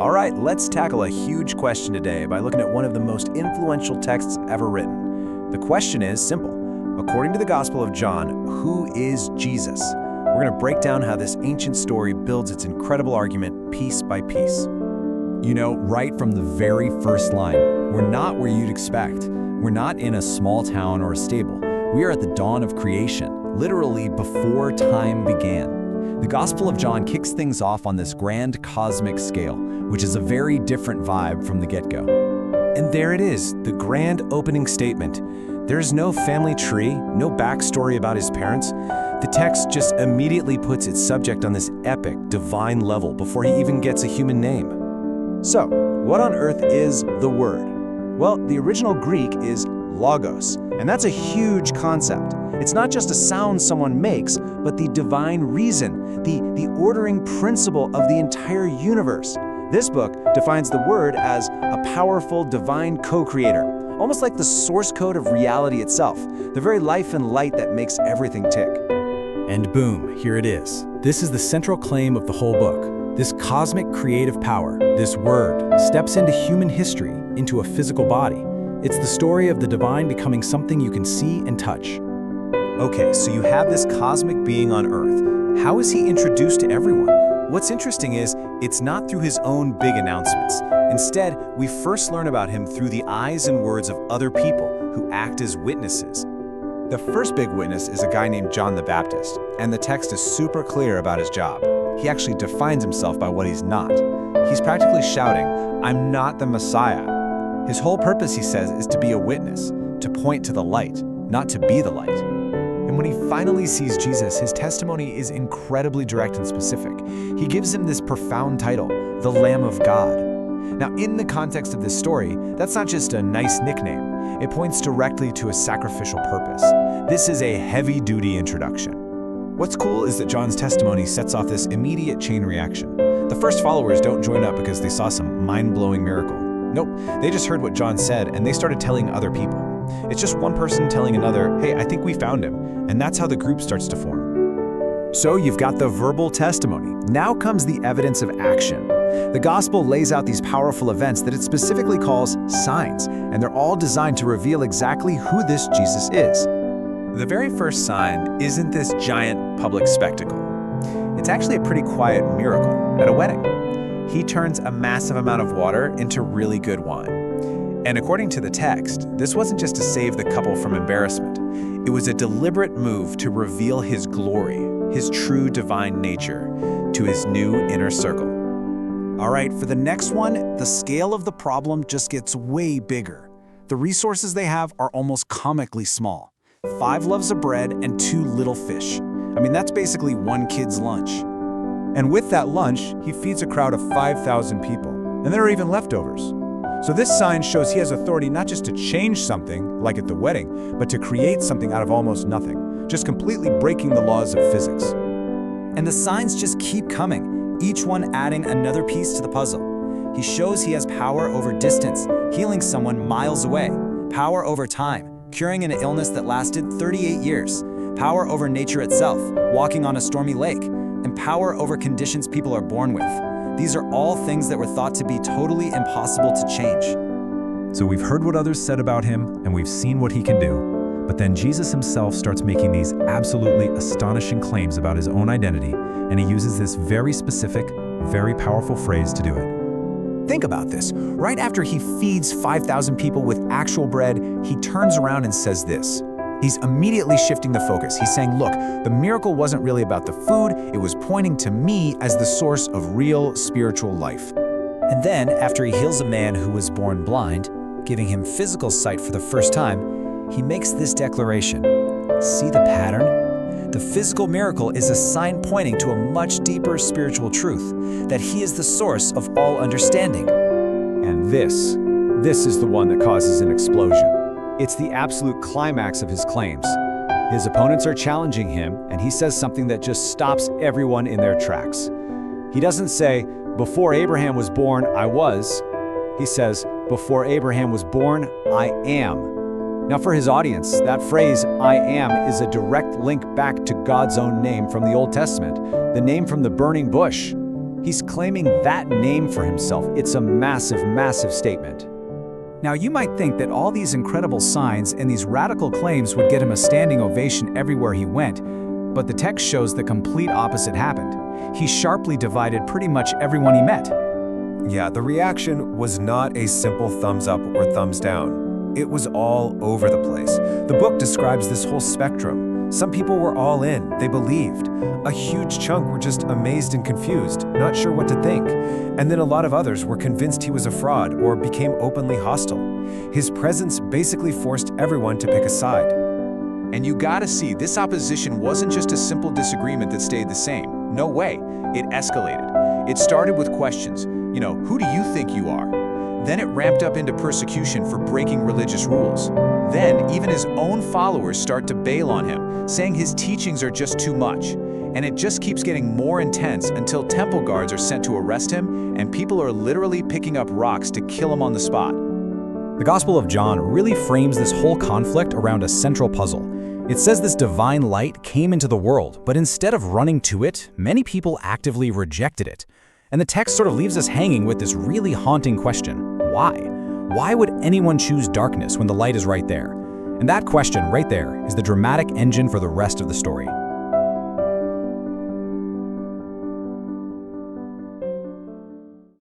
All right, let's tackle a huge question today by looking at one of the most influential texts ever written. The question is simple. According to the Gospel of John, who is Jesus? We're going to break down how this ancient story builds its incredible argument piece by piece. You know, right from the very first line, we're not where you'd expect. We're not in a small town or a stable. We are at the dawn of creation, literally before time began. The Gospel of John kicks things off on this grand cosmic scale, which is a very different vibe from the get-go. And there it is, the grand opening statement. There's no family tree, no backstory about his parents. The text just immediately puts its subject on this epic, divine level before he even gets a human name. So, what on earth is the Word? Well, the original Greek is logos, and that's a huge concept. It's not just a sound someone makes, but the divine reason, the ordering principle of the entire universe. This book defines the Word as a powerful divine co-creator, almost like the source code of reality itself, the very life and light that makes everything tick. And boom, here it is. This is the central claim of the whole book. This cosmic creative power, this Word, steps into human history, into a physical body. It's the story of the divine becoming something you can see and touch. Okay, so you have this cosmic being on Earth. How is he introduced to everyone? What's interesting is, it's not through his own big announcements. Instead, we first learn about him through the eyes and words of other people who act as witnesses. The first big witness is a guy named John the Baptist, and the text is super clear about his job. He actually defines himself by what he's not. He's practically shouting, "I'm not the Messiah." His whole purpose, he says, is to be a witness, to point to the light, not to be the light. And when he finally sees Jesus, his testimony is incredibly direct and specific. He gives him this profound title, the Lamb of God. Now, in the context of this story, that's not just a nice nickname. It points directly to a sacrificial purpose. This is a heavy-duty introduction. What's cool is that John's testimony sets off this immediate chain reaction. The first followers don't join up because they saw some mind-blowing miracle. Nope, they just heard what John said and they started telling other people. It's just one person telling another, "Hey, I think we found him." And that's how the group starts to form. So you've got the verbal testimony. Now comes the evidence of action. The gospel lays out these powerful events that it specifically calls signs, and they're all designed to reveal exactly who this Jesus is. The very first sign isn't this giant public spectacle. It's actually a pretty quiet miracle at a wedding. He turns a massive amount of water into really good wine. And according to the text, this wasn't just to save the couple from embarrassment. It was a deliberate move to reveal his glory, his true divine nature, to his new inner circle. All right, for the next one, the scale of the problem just gets way bigger. The resources they have are almost comically small. 5 loaves of bread and 2 little fish. I mean, that's basically one kid's lunch. And with that lunch, he feeds a crowd of 5,000 people. And there are even leftovers. So this sign shows he has authority not just to change something, like at the wedding, but to create something out of almost nothing, just completely breaking the laws of physics. And the signs just keep coming, each one adding another piece to the puzzle. He shows he has power over distance, healing someone miles away, power over time, curing an illness that lasted 38 years, power over nature itself, walking on a stormy lake, and power over conditions people are born with. These are all things that were thought to be totally impossible to change. So we've heard what others said about him, and we've seen what he can do. But then Jesus himself starts making these absolutely astonishing claims about his own identity, and he uses this very specific, very powerful phrase to do it. Think about this. Right after he feeds 5,000 people with actual bread, he turns around and says this. He's immediately shifting the focus. He's saying, look, the miracle wasn't really about the food, it was pointing to me as the source of real spiritual life. And then, after he heals a man who was born blind, giving him physical sight for the first time, he makes this declaration. See the pattern? The physical miracle is a sign pointing to a much deeper spiritual truth, that he is the source of all understanding. And this is the one that causes an explosion. It's the absolute climax of his claims. His opponents are challenging him, and he says something that just stops everyone in their tracks. He doesn't say, "Before Abraham was born, I was." He says, "Before Abraham was born, I am." Now for his audience, that phrase, "I am," is a direct link back to God's own name from the Old Testament, the name from the burning bush. He's claiming that name for himself. It's a massive, massive statement. Now, you might think that all these incredible signs and these radical claims would get him a standing ovation everywhere he went, but the text shows the complete opposite happened. He sharply divided pretty much everyone he met. Yeah, the reaction was not a simple thumbs up or thumbs down. It was all over the place. The book describes this whole spectrum. Some people were all in, they believed. A huge chunk were just amazed and confused, not sure what to think. And then a lot of others were convinced he was a fraud or became openly hostile. His presence basically forced everyone to pick a side. And you gotta see, this opposition wasn't just a simple disagreement that stayed the same. No way. It escalated. It started with questions. Who do you think you are? Then it ramped up into persecution for breaking religious rules. Then even his own followers start to bail on him, saying his teachings are just too much. And it just keeps getting more intense until temple guards are sent to arrest him, and people are literally picking up rocks to kill him on the spot. The Gospel of John really frames this whole conflict around a central puzzle. It says this divine light came into the world, but instead of running to it, many people actively rejected it. And the text sort of leaves us hanging with this really haunting question. Why? Why would anyone choose darkness when the light is right there? And that question right there is the dramatic engine for the rest of the story.